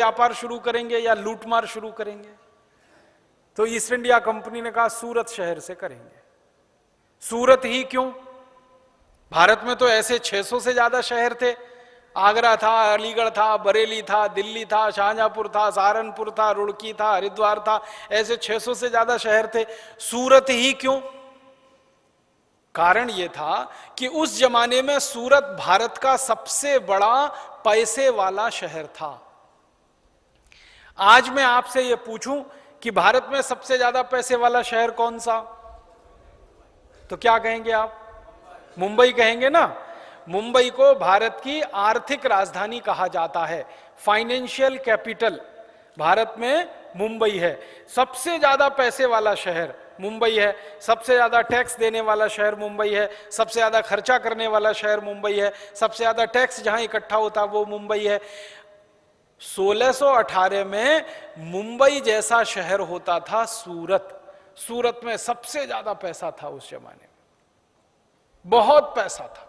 व्यापार शुरू करेंगे या लूटमार शुरू करेंगे? तो ईस्ट इंडिया कंपनी ने कहा सूरत शहर से करेंगे। सूरत ही क्यों? भारत में तो ऐसे 600 से ज्यादा शहर थे। आगरा था, अलीगढ़ था, बरेली था, दिल्ली था, शाहजहांपुर था, सहारनपुर था, रुड़की था, हरिद्वार था, ऐसे 600 से ज्यादा शहर थे। सूरत ही क्यों? कारण यह था कि उस जमाने में सूरत भारत का सबसे बड़ा पैसे वाला शहर था। आज मैं आपसे यह पूछूं कि भारत में सबसे ज्यादा पैसे वाला शहर कौन सा, तो क्या कहेंगे आप? मुंबई कहेंगे ना। मुंबई को भारत की आर्थिक राजधानी कहा जाता है, फाइनेंशियल कैपिटल भारत में मुंबई है। सबसे ज्यादा पैसे वाला शहर मुंबई है, सबसे ज्यादा टैक्स देने वाला शहर मुंबई है, सबसे ज्यादा खर्चा करने वाला शहर मुंबई है, सबसे ज्यादा टैक्स जहां इकट्ठा होता है वो मुंबई है। 1618 में मुंबई जैसा शहर होता था सूरत। सूरत में सबसे ज्यादा पैसा था उस जमाने में, बहुत पैसा था।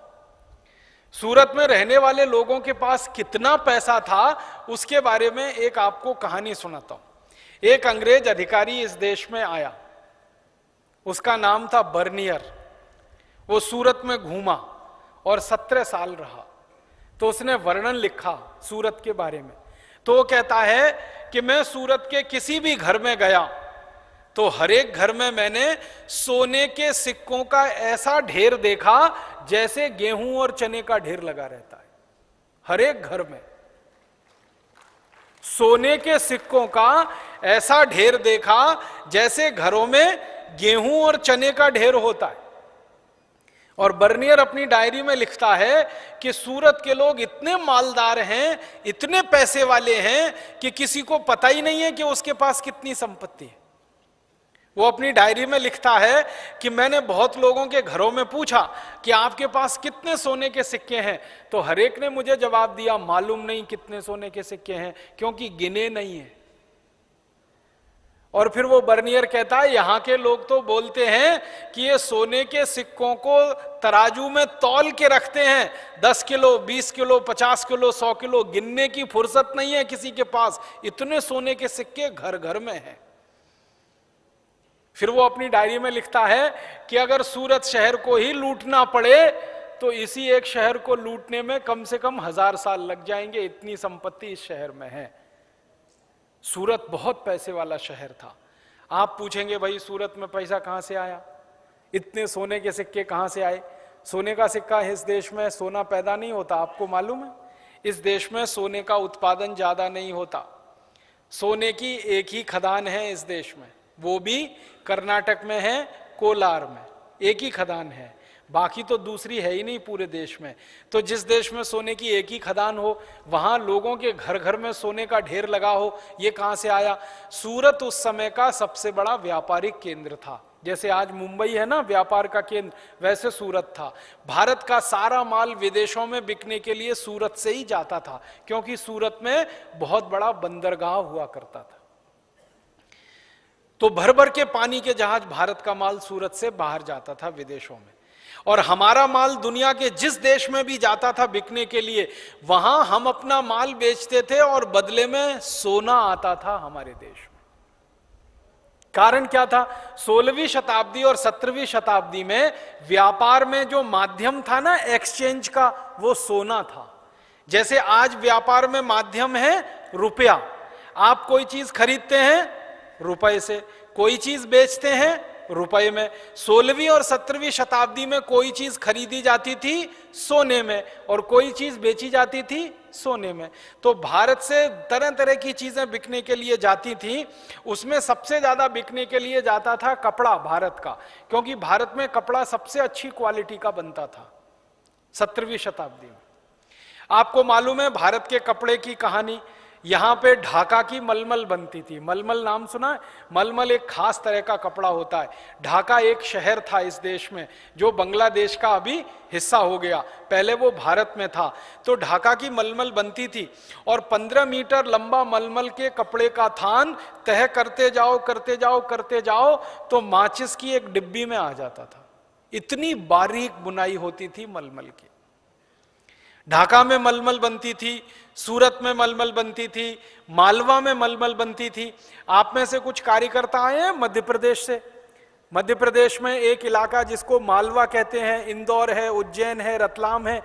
सूरत में रहने वाले लोगों के पास कितना पैसा था उसके बारे में एक आपको कहानी सुनाता हूं। एक अंग्रेज अधिकारी इस देश में आया, उसका नाम था बर्नियर। वो सूरत में घूमा और 17 साल रहा। तो उसने वर्णन लिखा सूरत के बारे में। तो वो कहता है कि मैं सूरत के किसी भी घर में गया तो हर एक घर में मैंने सोने के सिक्कों का ऐसा ढेर देखा जैसे गेहूं और चने का ढेर लगा रहता है। हर एक घर में सोने के सिक्कों का ऐसा ढेर देखा जैसे घरों में गेहूं और चने का ढेर होता है। और बर्नियर अपनी डायरी में लिखता है कि सूरत के लोग इतने मालदार हैं, इतने पैसे वाले हैं कि किसी को पता ही नहीं है कि उसके पास कितनी संपत्ति है। वो अपनी डायरी में लिखता है कि मैंने बहुत लोगों के घरों में पूछा कि आपके पास कितने सोने के सिक्के हैं, तो हर एक ने मुझे जवाब दिया मालूम नहीं कितने सोने के सिक्के हैं, क्योंकि गिने नहीं है। और फिर वो बर्नियर कहता है यहां के लोग तो बोलते हैं कि ये सोने के सिक्कों को तराजू में तौल के रखते हैं, 10 किलो, 20 किलो, 50 किलो, 100 किलो, गिनने की फुर्सत नहीं है किसी के पास, इतने सोने के सिक्के घर घर में हैं। फिर वो अपनी डायरी में लिखता है कि अगर सूरत शहर को ही लूटना पड़े तो इसी एक शहर को लूटने में कम से कम 1000 साल लग जाएंगे, इतनी संपत्ति इस शहर में है। सूरत बहुत पैसे वाला शहर था। आप पूछेंगे भाई सूरत में पैसा कहां से आया, इतने सोने के सिक्के कहां से आए? सोने का सिक्का इस देश में सोना पैदा नहीं होता, आपको मालूम है? इस देश में सोने का उत्पादन ज्यादा नहीं होता। सोने की एक ही खदान है इस देश में, वो भी कर्नाटक में है, कोलार में एक ही खदान है, बाकी तो दूसरी है ही नहीं पूरे देश में। तो जिस देश में सोने की एक ही खदान हो वहां लोगों के घर घर में सोने का ढेर लगा हो, ये कहां से आया? सूरत उस समय का सबसे बड़ा व्यापारिक केंद्र था। जैसे आज मुंबई है ना व्यापार का केंद्र, वैसे सूरत था। भारत का सारा माल विदेशों में बिकने के लिए सूरत से ही जाता था, क्योंकि सूरत में बहुत बड़ा बंदरगाह हुआ करता था। तो भर भर के पानी के जहाज भारत का माल सूरत से बाहर जाता था विदेशों में। और हमारा माल दुनिया के जिस देश में भी जाता था बिकने के लिए, वहां हम अपना माल बेचते थे और बदले में सोना आता था हमारे देश में। कारण क्या था? 16वीं शताब्दी और 17वीं शताब्दी में व्यापार में जो माध्यम था ना एक्सचेंज का, वो सोना था। जैसे आज व्यापार में माध्यम है रुपया, आप कोई चीज खरीदते हैं रुपए से, कोई चीज बेचते हैं रुपए में। 16वीं और 17वीं शताब्दी में कोई चीज खरीदी जाती थी सोने में और कोई चीज बेची जाती थी सोने में। तो भारत से तरह तरह की चीजें बिकने के लिए जाती थी। उसमें सबसे ज्यादा बिकने के लिए जाता था कपड़ा भारत का, क्योंकि भारत में कपड़ा सबसे अच्छी क्वालिटी का बनता था 17वीं शताब्दी में। आपको मालूम है भारत के कपड़े की कहानी? यहां पे ढाका की मलमल बनती थी। मलमल नाम सुना है? मलमल एक खास तरह का कपड़ा होता है। ढाका एक शहर था इस देश में जो बांग्लादेश का अभी हिस्सा हो गया, पहले वो भारत में था। तो ढाका की मलमल बनती थी और 15 मीटर लंबा मलमल के कपड़े का थान तह करते जाओ करते जाओ करते जाओ तो माचिस की एक डिब्बी में आ जाता था। इतनी बारीक बुनाई होती थी मलमल की। ढाका में मलमल बनती थी, सूरत में मलमल बनती थी, मालवा में मलमल बनती थी। आप में से कुछ कार्यकर्ता आए हैं मध्य प्रदेश से? मध्य प्रदेश में एक इलाका जिसको मालवा कहते हैं, इंदौर है, उज्जैन है, रतलाम है,